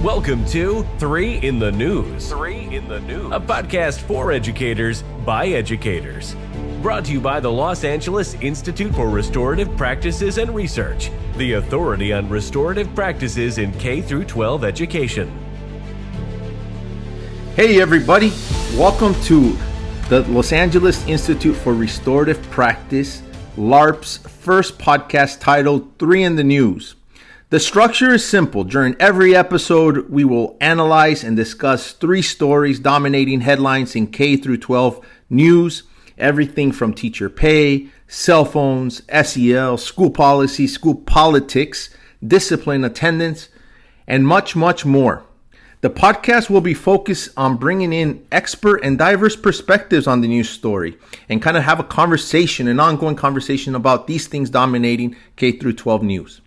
Welcome to 3 in the News. 3 in the News. A podcast for educators by educators. Brought to you by the Los Angeles Institute for Restorative Practices and Research, the authority on restorative practices in K-12 education. Hey everybody, welcome to the Los Angeles Institute for Restorative Practice, LARP's first podcast titled 3 in the News. The structure is simple. During every episode, we will analyze and discuss 3 stories dominating headlines in K-12 news, everything from teacher pay, cell phones, SEL, school policy, school politics, discipline, attendance, and much, much more. The podcast will be focused on bringing in expert and diverse perspectives on the news story and kind of have a conversation, an ongoing conversation about these things dominating K-12 news.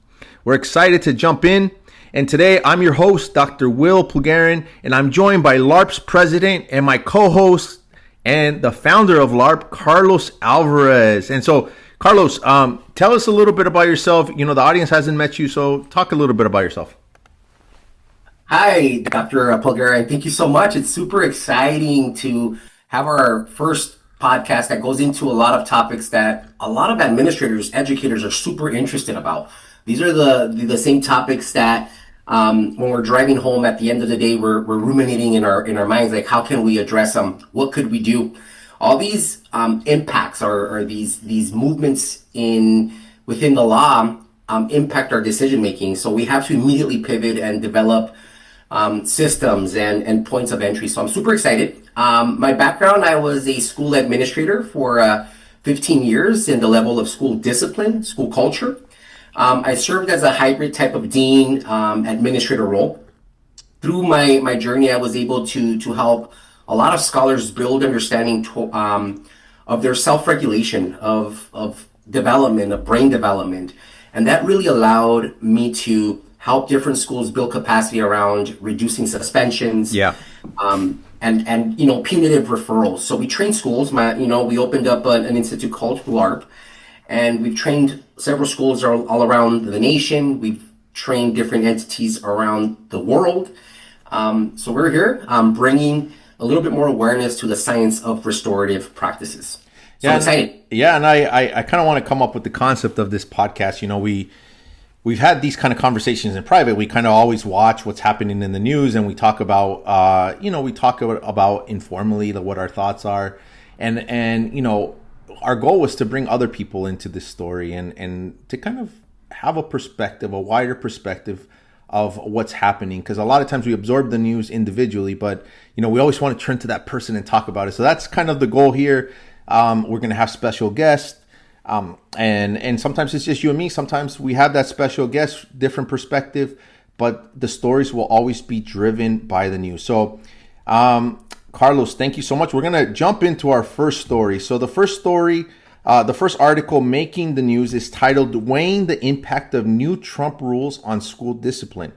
We're excited to jump in, and today I'm your host, Dr. Will Pulgarin, and I'm joined by LARP's president and my co-host and the founder of LARP, Carlos Alvarez. And so, Carlos, tell us a little bit about yourself. You know, the audience hasn't met you, so talk a little bit about yourself. Hi, Dr. Pulgarin. Thank you so much. It's super exciting to have our first podcast that goes into a lot of topics that a lot of administrators, educators are super interested about. These are the same topics that when we're driving home at the end of the day, we're ruminating in our minds, like how can we address them? What could we do? All these impacts are these movements within the law impact our decision making. So we have to immediately pivot and develop systems and points of entry. So I'm super excited. My background, I was a school administrator for 15 years in the level of school discipline, school culture. I served as a hybrid type of dean administrator role. Through my journey, I was able to help a lot of scholars build understanding of their self-regulation, of development, of brain development. And that really allowed me to help different schools build capacity around reducing suspensions. And punitive referrals. So we train schools. We opened up an institute called LARP. And we've trained several schools all around the nation. We've trained different entities around the world. So we're here bringing a little bit more awareness to the science of restorative practices. So I'm excited. Yeah, and I kind of want to come up with the concept of this podcast. You know, we've had these kind of conversations in private. We kind of always watch what's happening in the news, and we talk about, about informally what our thoughts are. And our goal was to bring other people into this story and to kind of have a perspective, a wider perspective of what's happening. Because a lot of times we absorb the news individually, but, we always want to turn to that person and talk about it. So that's kind of the goal here. We're going to have special guests. And sometimes it's just you and me. Sometimes we have that special guest, different perspective, but the stories will always be driven by the news. So, Carlos, thank you so much. We're going to jump into our first story. So the first story, the first article making the news is titled Weighing the Impact of New Trump Rules on School Discipline.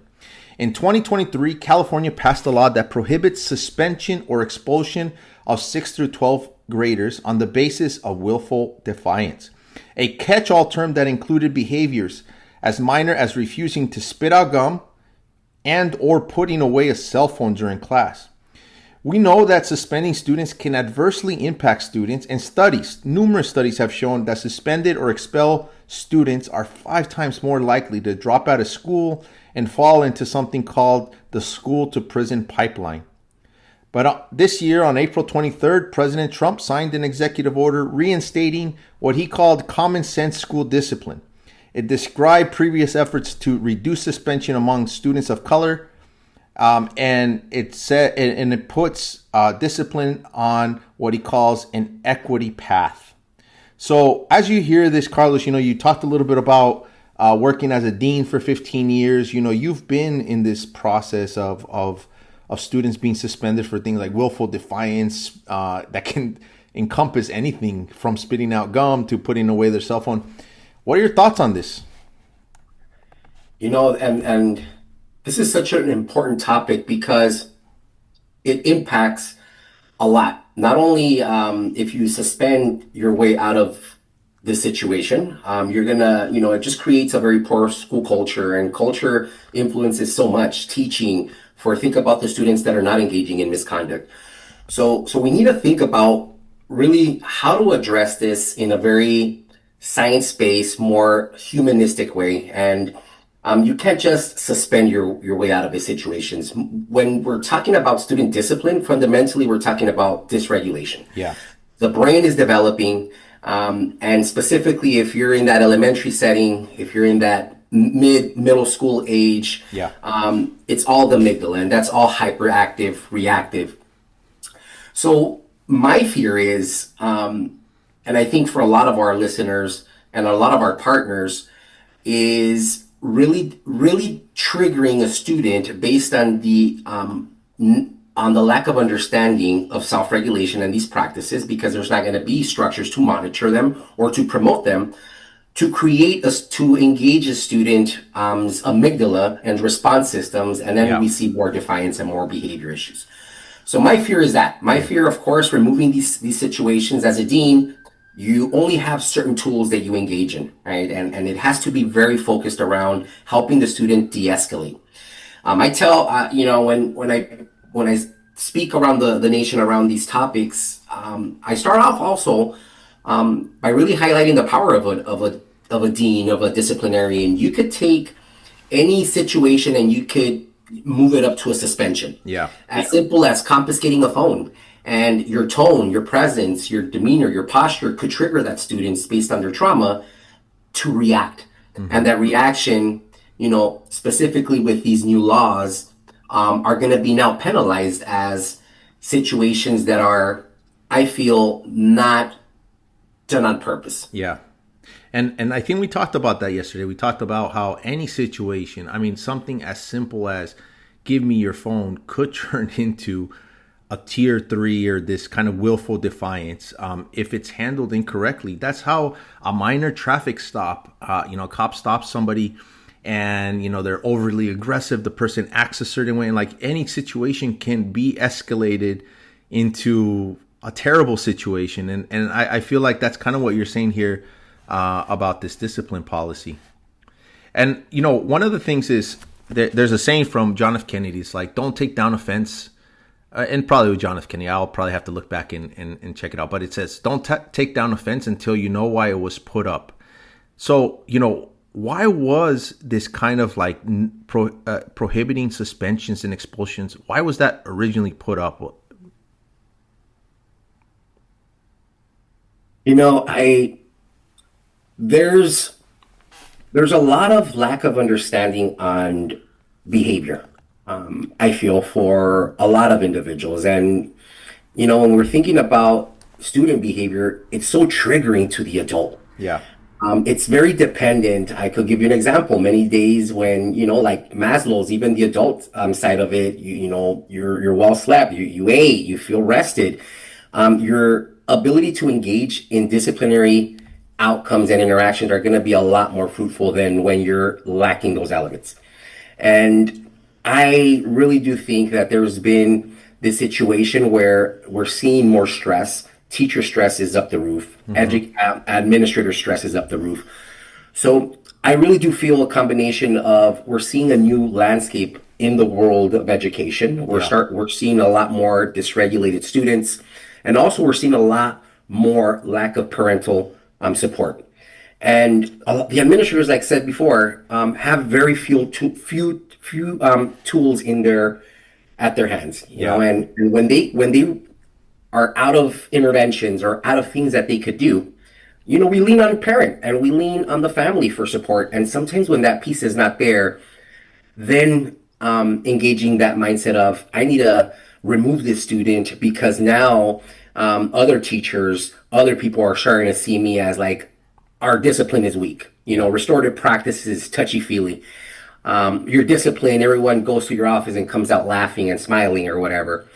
In 2023, California passed a law that prohibits suspension or expulsion of 6 through 12 graders on the basis of willful defiance, a catch-all term that included behaviors as minor as refusing to spit out gum and or putting away a cell phone during class. We know that suspending students can adversely impact students, and numerous studies have shown that suspended or expelled students are 5 times more likely to drop out of school and fall into something called the school to prison pipeline. But this year, on April 23rd, President Trump signed an executive order reinstating what he called common sense school discipline. It described previous efforts to reduce suspension among students of color, and it puts discipline on what he calls an equity path. So as you hear this, Carlos, you talked a little bit about working as a dean for 15 years. You've been in this process of students being suspended for things like willful defiance that can encompass anything from spitting out gum to putting away their cell phone. What are your thoughts on this? And this is such an important topic because it impacts a lot. Not only if you suspend your way out of this situation, you're gonna, it just creates a very poor school culture, and culture influences so much: teaching, for think about the students that are not engaging in misconduct. So we need to think about really how to address this in a very science-based, more humanistic way. And you can't just suspend your way out of these situations. When we're talking about student discipline, fundamentally, we're talking about dysregulation. Yeah. The brain is developing, and specifically, if you're in that elementary setting, if you're in that middle school age, Yeah. it's all the amygdala, and that's all hyperactive, reactive. So my fear is, and I think for a lot of our listeners and a lot of our partners, is really triggering a student based on the lack of understanding of self-regulation and these practices, because there's not going to be structures to monitor them or to promote them, to engage a student amygdala and response systems, and then we see more defiance and more behavior issues. So my fear is that. My fear, of course, removing these situations. As a dean, you only have certain tools that you engage in, right? And it has to be very focused around helping the student de-escalate. I tell, when I speak around the nation around these topics, I start off also by really highlighting the power of a dean, of a disciplinarian. You could take any situation and you could move it up to a suspension. Yeah. As simple as confiscating a phone. And your tone, your presence, your demeanor, your posture could trigger that student based on their trauma to react. Mm-hmm. And that reaction, specifically with these new laws, are going to be now penalized as situations that are, I feel, not done on purpose. Yeah. And I think we talked about that yesterday. We talked about how any situation, something as simple as give me your phone could turn into a tier 3 or this kind of willful defiance if it's handled incorrectly. That's how a minor traffic stop, cop stops somebody and, they're overly aggressive. The person acts a certain way, and like any situation can be escalated into a terrible situation. And I feel like that's kind of what you're saying here about this discipline policy. And, one of the things is that there's a saying from John F. Kennedy. It's like, don't take down offense. And probably with John F. Kennedy, I'll probably have to look back and check it out. But it says, don't take down offense until you know why it was put up. So, why was this kind of like prohibiting suspensions and expulsions? Why was that originally put up? There's a lot of lack of understanding on behavior. I feel for a lot of individuals. And, when we're thinking about student behavior, it's so triggering to the adult. Yeah. It's very dependent. I could give you an example. Many days when, like Maslow's, even the adult side of it, you're well slept, you ate, you feel rested. Your ability to engage in disciplinary outcomes and interactions are going to be a lot more fruitful than when you're lacking those elements. And I really do think that there's been this situation where we're seeing more stress. Teacher stress is up the roof. Mm-hmm. Administrator stress is up the roof. So I really do feel a combination of we're seeing a new landscape in the world of education. We're seeing a lot more dysregulated students, and also we're seeing a lot more lack of parental support. And the administrators, like I said before, have very few tools at their hands. And when they are out of interventions or out of things that they could do, we lean on a parent and we lean on the family for support. And sometimes when that piece is not there, then engaging that mindset of I need to remove this student because now other teachers, other people are starting to see me as like our discipline is weak. Restorative practice is touchy-feely. Your discipline, everyone goes to your office and comes out laughing and smiling or whatever.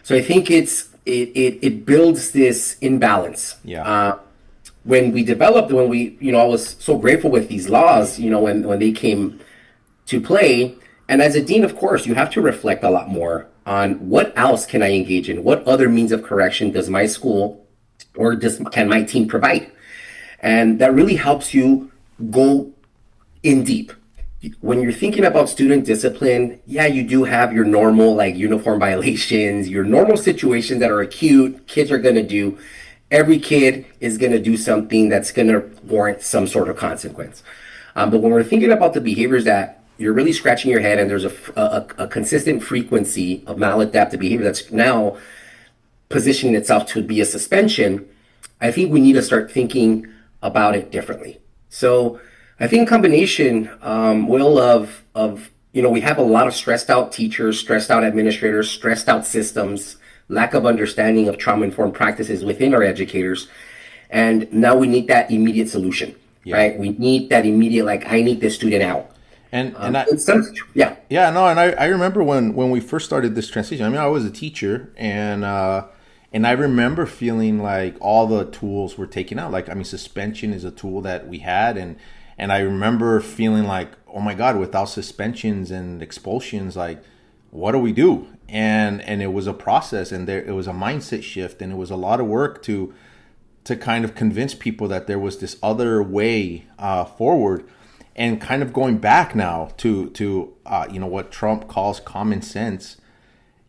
So I think it builds this imbalance. Yeah. When I was so grateful with these laws, when they came to play. And as a dean, of course, you have to reflect a lot more on what else can I engage in? What other means of correction does my school or can my team provide? And that really helps you go in deep. when you're thinking about student discipline, yeah, you do have your normal like uniform violations, your normal situations that are acute, kids are going to do. Every kid is going to do something that's going to warrant some sort of consequence. But when we're thinking about the behaviors that you're really scratching your head and there's a consistent frequency of maladaptive behavior that's now positioning itself to be a suspension, I think we need to start thinking about it differently. So I think combination, Will, of we have a lot of stressed out teachers, stressed out administrators, stressed out systems, lack of understanding of trauma informed practices within our educators, and now we need that immediate solution, right? We need that immediate, like, I need this student out. I remember when we first started this transition. I mean, I was a teacher, and I remember feeling like all the tools were taken out. Like, I mean, suspension is a tool that we had, and I remember feeling like, oh my God, without suspensions and expulsions, like, what do we do? And it was a process, and it was a mindset shift, and it was a lot of work to kind of convince people that there was this other way forward, and kind of going back now to what Trump calls common sense.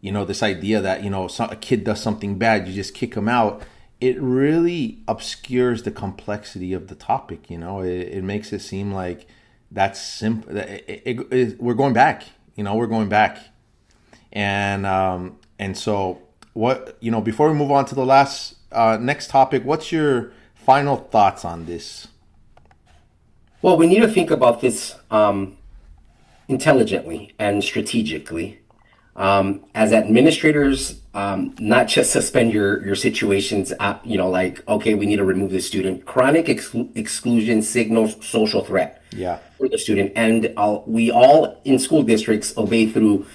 This idea that a kid does something bad, you just kick him out. It really obscures the complexity of the topic. It makes it seem like that's simple. We're going back. We're going back. And so what, before we move on to the next topic, what's your final thoughts on this? Well, we need to think about this intelligently and strategically. As administrators, not just suspend your situations, like, okay, we need to remove the student. Chronic exclusion signals social threat for the student. And we all in school districts obey through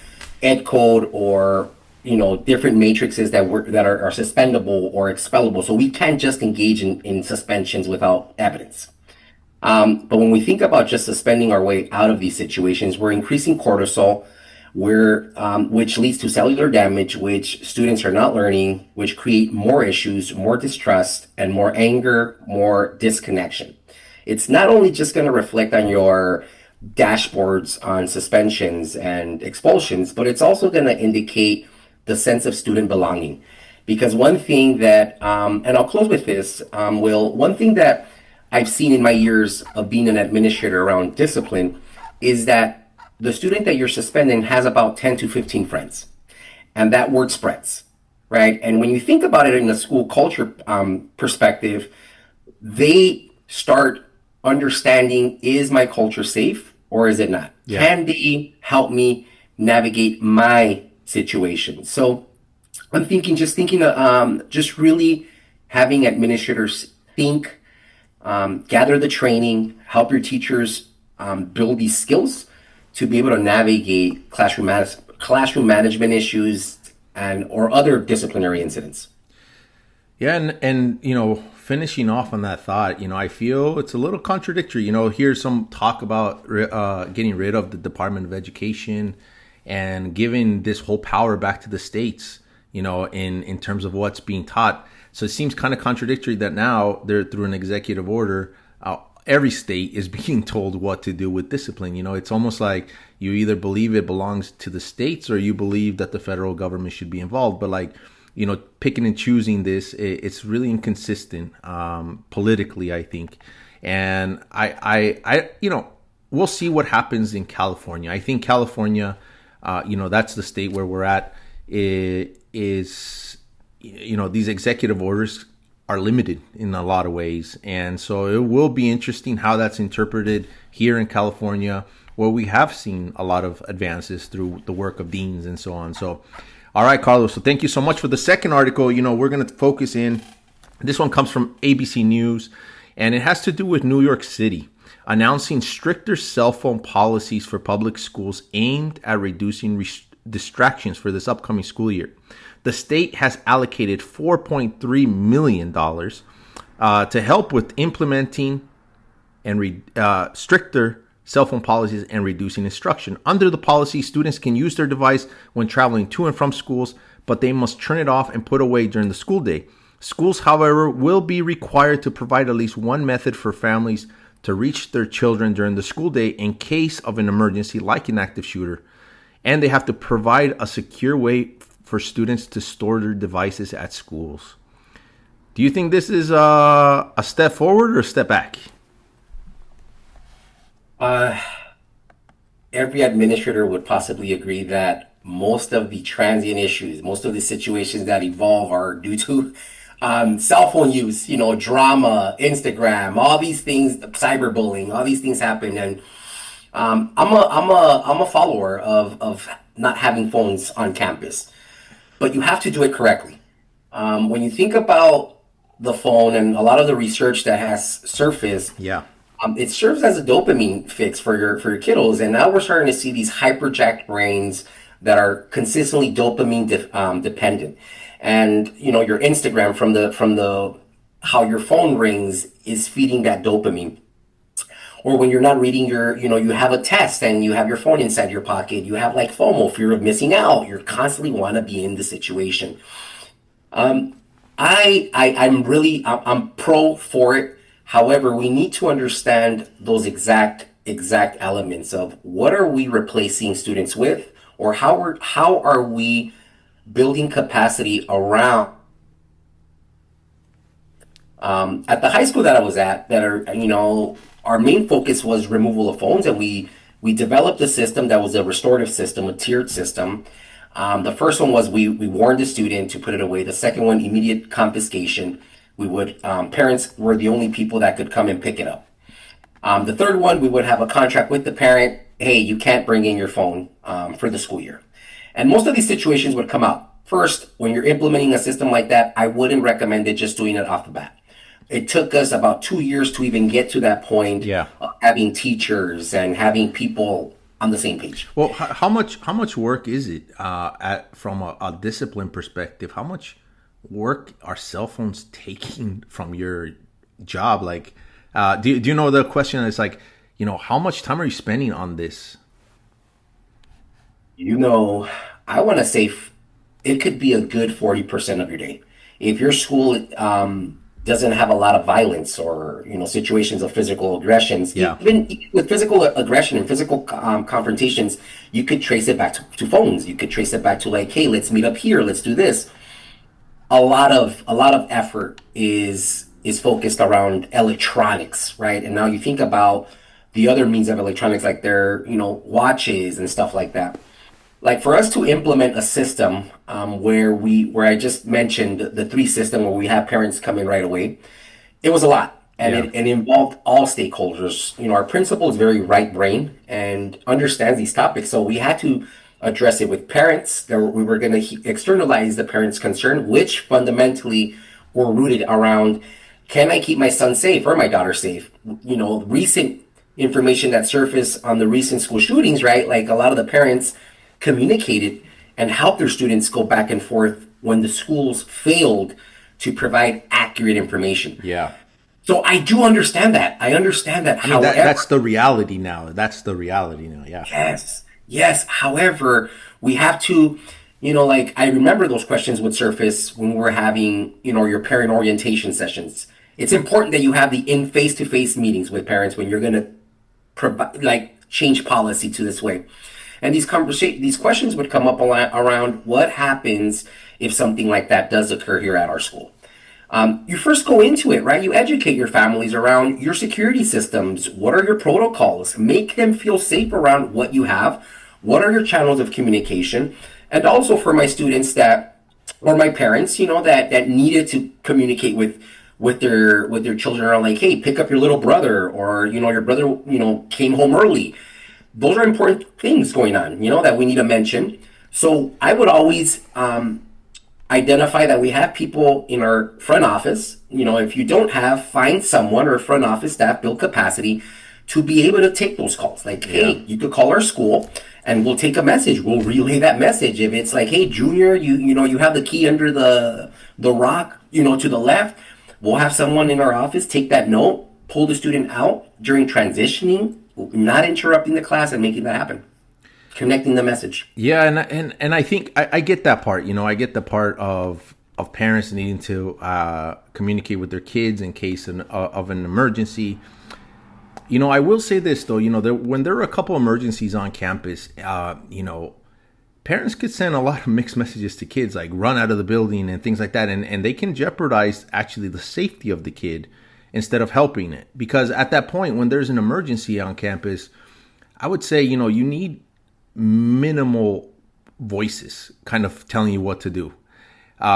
ed code or different matrices that are suspendable or expellable. So we can't just engage in suspensions without evidence. But when we think about just suspending our way out of these situations, we're increasing cortisol, which leads to cellular damage, which students are not learning, which create more issues, more distrust, and more anger, more disconnection. It's not only just going to reflect on your dashboards on suspensions and expulsions, but it's also going to indicate the sense of student belonging. Because one thing that, and I'll close with this, one thing that I've seen in my years of being an administrator around discipline is that the student that you're suspending has about 10 to 15 friends, and that word spreads, right? And when you think about it in a school culture perspective, they start understanding, is my culture safe or is it not? Yeah. Can they help me navigate my situation? So I'm thinking just really having administrators think, gather the training, help your teachers build these skills to be able to navigate classroom management issues or other disciplinary incidents. Yeah, and finishing off on that thought, I feel it's a little contradictory. Here's some talk about getting rid of the Department of Education and giving this whole power back to the states, in terms of what's being taught. So it seems kind of contradictory that now they're through an executive order, every state is being told what to do with discipline. It's almost like you either believe it belongs to the states or you believe that the federal government should be involved. But picking and choosing this, it's really inconsistent politically, I think. And I we'll see what happens in California. I think California, that's the state where we're at. These executive orders are limited in a lot of ways. And so it will be interesting how that's interpreted here in California, where we have seen a lot of advances through the work of deans and so on. So, all right, Carlos. So thank you so much for the second article. We're going to focus in. This one comes from ABC News, and it has to do with New York City announcing stricter cell phone policies for public schools aimed at reducing distractions for this upcoming school year. The state has allocated $4.3 million to help with implementing and stricter cell phone policies and reducing instruction. Under the policy, students can use their device when traveling to and from schools, but they must turn it off and put away during the school day. Schools, however, will be required to provide at least one method for families to reach their children during the school day in case of an emergency like an active shooter. And they have to provide a secure way for students to store their devices at schools. Do you think this is a step forward or a step back? Every administrator would possibly agree that most of the transient issues, most of the situations that evolve are due to cell phone use, drama, Instagram, all these things, cyberbullying, all these things happen. And I'm a follower of not having phones on campus, but you have to do it correctly. When you think about the phone and a lot of the research that has surfaced, Yeah. it serves as a dopamine fix for your kiddos, and now we're starting to see these hyperjacked brains that are consistently dopamine dependent. And your Instagram from the how your phone rings is feeding that dopamine. Or when you're not reading you have a test and you have your phone inside your pocket, you have like FOMO, fear of missing out. You're constantly want to be in the situation. I'm pro for it. However, we need to understand those exact elements of what are we replacing students with, or how are we building capacity around. At the high school that I was at, our main focus was removal of phones, and we developed a system that was a restorative system, a tiered system. The first one was we warned the student to put it away. The second one, immediate confiscation. We would parents were the only people that could come and pick it up. The third one, we would have a contract with the parent. Hey, you can't bring in your phone for the school year. And most of these situations would come out. First, when you're implementing a system like that, I wouldn't recommend it just doing it off the bat. It took us about 2 years to even get to that point. Yeah. Of having teachers and having people on the same page. Well, how much work is it from a discipline perspective? How much work are cell phones taking from your job? Like, do you know the question is like, how much time are you spending on this? I want to say it could be a good 40% of your day. If your school doesn't have a lot of violence or situations of physical aggressions, Yeah. even with physical aggression and physical confrontations, you could trace it back to phones. You could trace it back to like, hey, let's meet up here, let's do this. A lot of effort is focused around electronics, right? And now you think about the other means of electronics, like their watches and stuff like that. Like for us to implement a system where I just mentioned the three system where we have parents come in right away, it was a lot, and Yeah. it involved all stakeholders. Our principal is very right brain and understands these topics, so we had to address it with parents. We were going to externalize the parents' concern, which fundamentally were rooted around: can I keep my son safe or my daughter safe? Recent information that surfaced on the recent school shootings, right? Like a lot of the parents communicated and helped their students go back and forth when the schools failed to provide accurate information. Yeah. So I do understand that. I understand that. I mean, However, that's the reality now. Yeah. yes. However, we have to, like I remember those questions would surface when we were having, your parent orientation sessions. It's important that you have the face-to-face meetings with parents when you're going to provide, change policy to this way. And these questions would come up around what happens if something like that does occur here at our school. You first go into it, right? You educate your families around your security systems. What are your protocols? Make them feel safe around what you have. What are your channels of communication? And also for my students or my parents, that needed to communicate with their children are like, hey, pick up your little brother, or your brother came home early. Those are important things going on, that we need to mention. So I would always identify that we have people in our front office. If you don't have, find someone or front office staff, build capacity to be able to take those calls. Like, hey, you could call our school and we'll take a message. We'll relay that message. If it's like, hey, Junior, you have the key under the rock, to the left, we'll have someone in our office take that note, pull the student out during transitioning, not interrupting the class, and making that happen. Connecting the message. Yeah, and I think I get that part. I get the part of parents needing to communicate with their kids in case of an emergency. I will say this though. When there are a couple emergencies on campus, parents could send a lot of mixed messages to kids, like run out of the building and things like that, and they can jeopardize actually the safety of the kid instead of helping it. Because at that point, when there's an emergency on campus, I would say you need minimal voices kind of telling you what to do.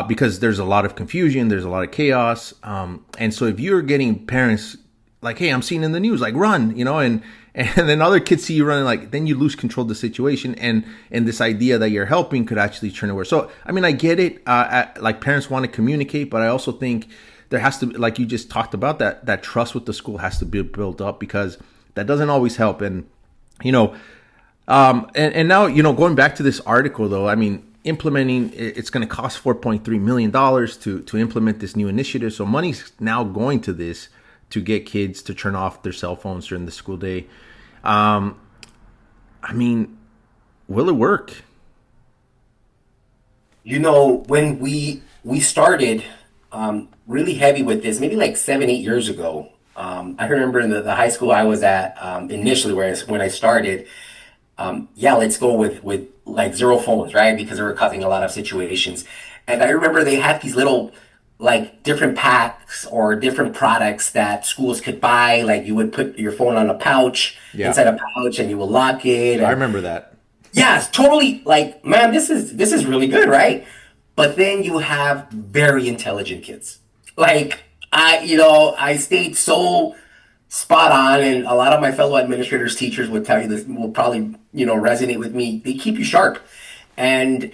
Because there's a lot of confusion, there's a lot of chaos. And so if you're getting parents like, hey, I'm seeing in the news, like run, and then other kids see you running, like, then you lose control of the situation. And this idea that you're helping could actually turn it worse. So, I mean, I get it. Like parents want to communicate, but I also think there has to be, like you just talked about, that trust with the school has to be built up, because that doesn't always help. And, and now, going back to this article though, I mean, implementing, it's going to cost $4.3 million to implement this new initiative. So money's now going to this to get kids to turn off their cell phones during the school day. I mean, will it work? When we started really heavy with this, maybe like 7, 8 years ago, I remember in the high school I was at initially, when I started, let's go with like zero phones, right? Because they were causing a lot of situations. And I remember they had these little like different packs or different products that schools could buy. Like you would put your phone on a pouch, inside a pouch, and you will lock it. I remember that. Yeah, it's totally like, man, this is really good, right? But then you have very intelligent kids. Like I stayed so spot on, and a lot of my fellow administrators, teachers would tell you this, will probably resonate with me. They keep you sharp, and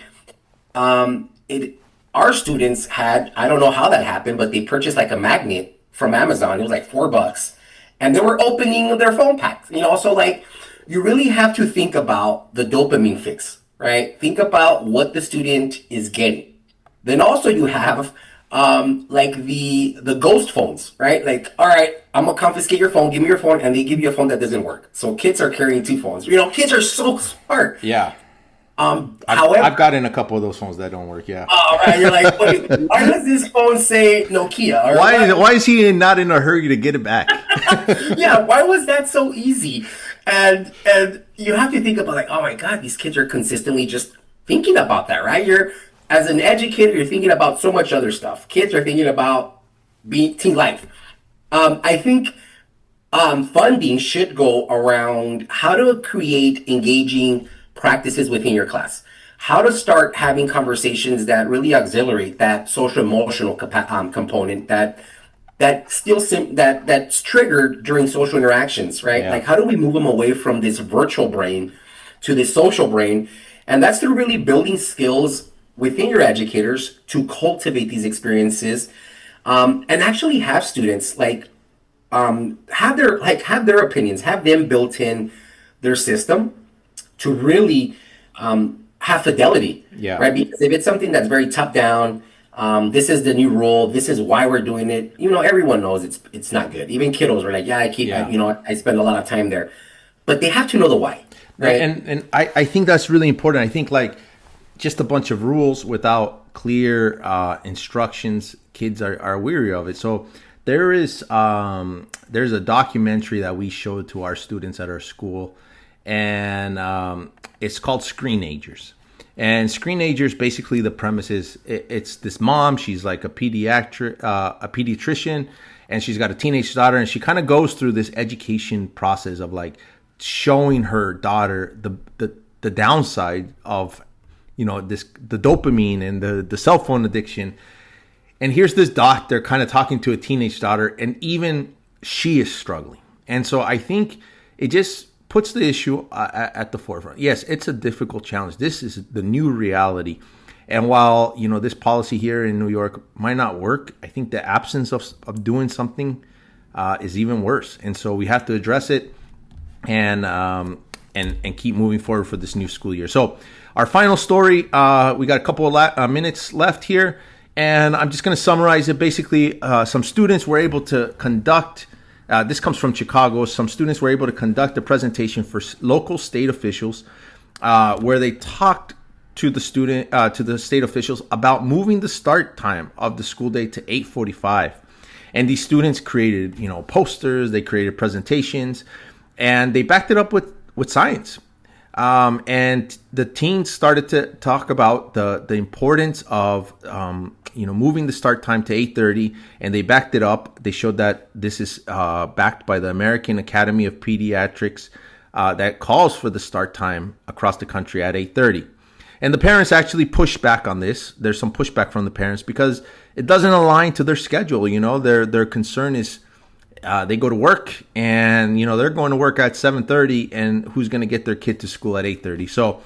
our students had, I don't know how that happened, but they purchased like a magnet from Amazon. It was like $4, and they were opening their phone packs. So like you really have to think about the dopamine fix, right? Think about what the student is getting. Then also you have like the ghost phones, right? Like, all right, I'm gonna confiscate your phone, give me your phone, and they give you a phone that doesn't work. So kids are carrying 2 phones. Kids are so smart. Yeah. However, I've gotten a couple of those phones that don't work. Yeah. Oh, right. You're like, wait, why does this phone say Nokia? Or why is he not in a hurry to get it back? Yeah. Why was that so easy? And you have to think about like, oh my God, these kids are consistently just thinking about that, right? As an educator, you're thinking about so much other stuff. Kids are thinking about teen life. I think funding should go around how to create engaging practices within your class, how to start having conversations that really accelerate that social emotional component that's triggered during social interactions, right? Yeah. Like, how do we move them away from this virtual brain to this social brain? And that's through really building skills within your educators to cultivate these experiences, and actually have students have their opinions, have them built in their system to really have fidelity, right? Because if it's something that's very top down, this is the new rule, this is why we're doing it. Everyone knows it's not good. Even kiddos are like, I spend a lot of time there, but they have to know the why, right? And I think that's really important. I think like just a bunch of rules without clear instructions, kids are weary of it. So there's a documentary that we showed to our students at our school, and it's called Screenagers. And Screenagers, basically the premise is it's this mom. She's like a pediatrician, and she's got a teenage daughter, and she kind of goes through this education process of like showing her daughter the downside of the dopamine and the cell phone addiction. And here's this doctor kind of talking to a teenage daughter, and even she is struggling. And so I think it just puts the issue at the forefront. Yes, it's a difficult challenge. This is the new reality. And while, this policy here in New York might not work, I think the absence of doing something is even worse. And so we have to address it and keep moving forward for this new school year. So our final story, we got a couple of minutes left here, and I'm just going to summarize it. Basically, some students were able to conduct, this comes from Chicago, some students were able to conduct a presentation for local state officials where they talked to the state officials about moving the start time of the school day to 8:45. And these students created, posters, they created presentations, and they backed it up with science. And the teens started to talk about the importance of, moving the start time to 8:30, and they backed it up. They showed that this is backed by the American Academy of Pediatrics that calls for the start time across the country at 8:30. And the parents actually pushed back on this. There's some pushback from the parents because it doesn't align to their schedule. Their concern is they go to work and, they're going to work at 7:30, and who's going to get their kid to school at 8:30? So,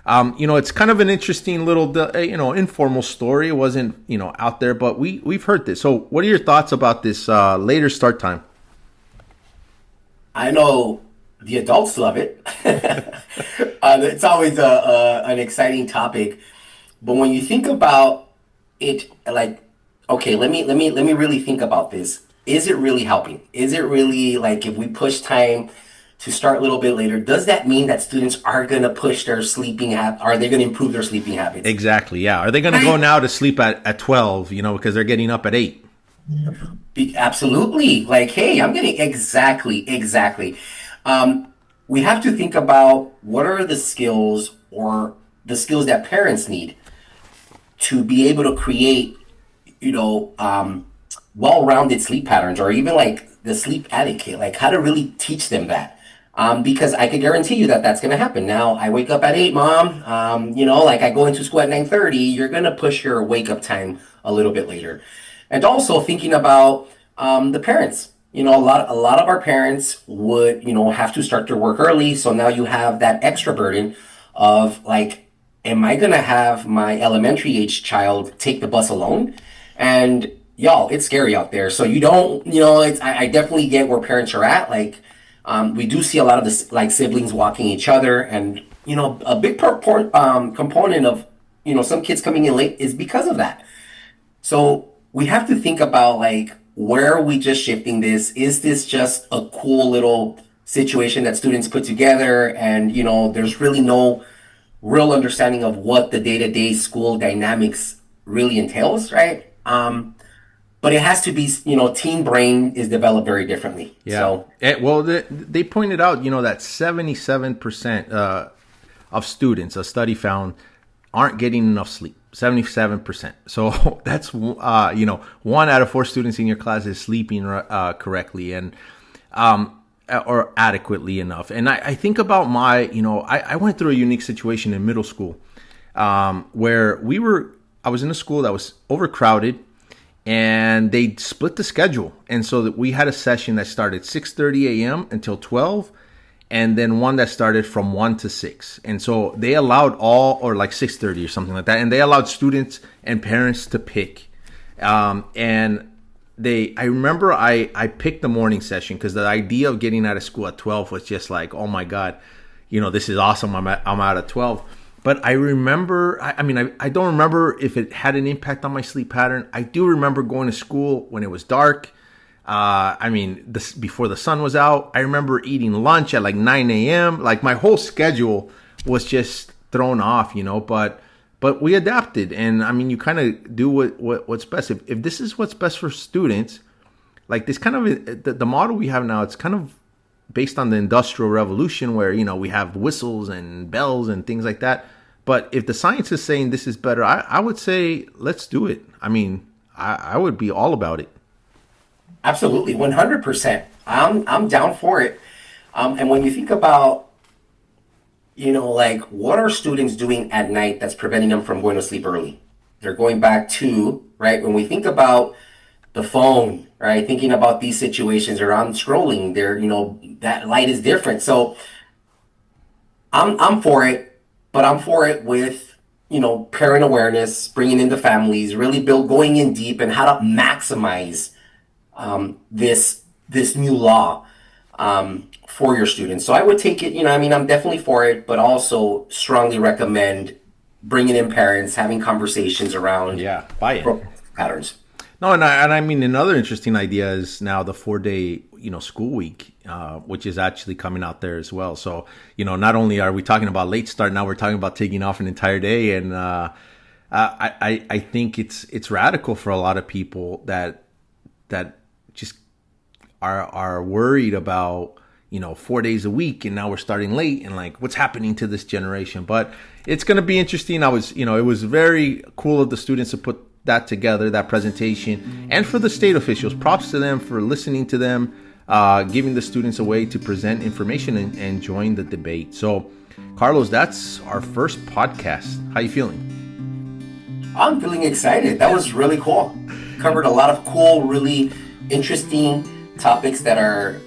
it's kind of an interesting little, informal story. It wasn't, out there, but we've heard this. So what are your thoughts about this later start time? I know the adults love it. It's always an exciting topic. But when you think about it, like, okay, let me really think about this. Is it really helping? Is it really, like, if we push time to start a little bit later, does that mean that students are going to push their sleeping are they going to improve their sleeping habits? Exactly, yeah. Are they going to go now to sleep at 12, because they're getting up at 8? Absolutely. Like, hey, I'm getting exactly. We have to think about what are the skills that parents need to be able to create, well-rounded sleep patterns, or even like the sleep etiquette, like how to really teach them that. Because I can guarantee you that that's going to happen. Now, I wake up at 8, Mom. I go into school at 9:30. You're going to push your wake-up time a little bit later. And also thinking about the parents. A lot of our parents would, have to start their work early. So now you have that extra burden of, like, am I going to have my elementary age child take the bus alone? And y'all, it's scary out there. So you don't, I definitely get where parents are at. Like, we do see a lot of this, like, siblings walking each other. And, a big component of, some kids coming in late is because of that. So we have to think about, like, where are we just shifting this? Is this just a cool little situation that students put together, and, there's really no real understanding of what the day-to-day school dynamics really entails, right? But it has to be, teen brain is developed very differently. Yeah. So, they pointed out, that 77% of students, a study found, aren't getting enough sleep. 77%. So that's, 1 out of 4 students in your class is sleeping correctly and or adequately enough. And I think about I went through a unique situation in middle school where I was in a school that was overcrowded, and they split the schedule. And so that we had a session that started 6:30 a.m. until 12, and then one that started from 1 to 6. And so they allowed or like 6:30 or something like that. And they allowed students and parents to pick. And I remember I picked the morning session because the idea of getting out of school at 12 was just like, oh my God, this is awesome. I'm out at 12. But I remember, I don't remember if it had an impact on my sleep pattern. I do remember going to school when it was dark. Before the sun was out. I remember eating lunch at like 9 a.m. Like, my whole schedule was just thrown off, but we adapted. And you kind of do what's best. If this is what's best for students, like this kind of, the model we have now, it's kind of based on the Industrial Revolution where, we have whistles and bells and things like that. But if the science is saying this is better, I would say, let's do it. I would be all about it. Absolutely, 100%. I'm down for it. And when you think about, like, what are students doing at night that's preventing them from going to sleep early? They're going back to, right, when we think about the phone, right, thinking about these situations around scrolling, that light is different. So I'm for it, but I'm for it with, parent awareness, bringing in the families, really going in deep and how to maximize this new law for your students. So I would take it, I'm definitely for it, but also strongly recommend bringing in parents, having conversations around buy it patterns. No, and another interesting idea is now the 4-day, school week, which is actually coming out there as well. So, not only are we talking about late start, now we're talking about taking off an entire day. And I think it's radical for a lot of people that just are worried about, 4 days a week, and now we're starting late, and like, what's happening to this generation? But it's going to be interesting. It was very cool of the students to put that together, that presentation, and for the state officials, props to them for listening to them, giving the students a way to present information and join the debate. So, Carlos, that's our first podcast. How you feeling? I'm feeling excited. That was really cool. Covered a lot of cool, really interesting topics that our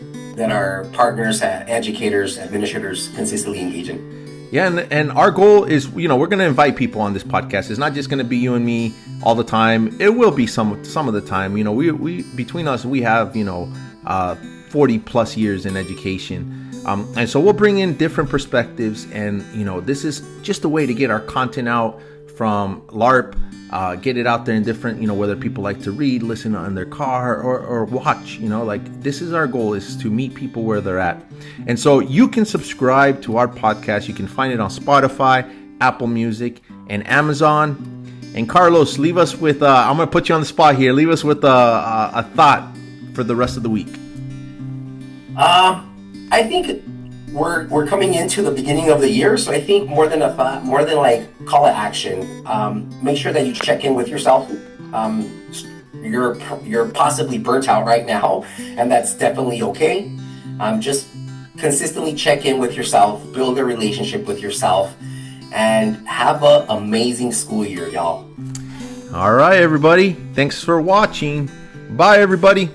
partners, educators, administrators consistently engage in. Yeah, and our goal is, we're going to invite people on this podcast. It's not just going to be you and me all the time. It will be some of the time. We between us, we have 40 plus years in education, and so we'll bring in different perspectives. And this is just a way to get our content out from LARP. Get it out there in different, whether people like to read, listen on their car, or watch, this is our goal, is to meet people where they're at. And so you can subscribe to our podcast. You can find it on Spotify, Apple Music, and Amazon. And Carlos, leave us with, I'm going to put you on the spot here. Leave us with a thought for the rest of the week. I think we're coming into the beginning of the year, so I think more than a thought, more than like call to action, make sure that you check in with yourself. You're possibly burnt out right now, and that's definitely okay. Just consistently check in with yourself, build a relationship with yourself, and have an amazing school year, y'all. All right, everybody. Thanks for watching. Bye, everybody.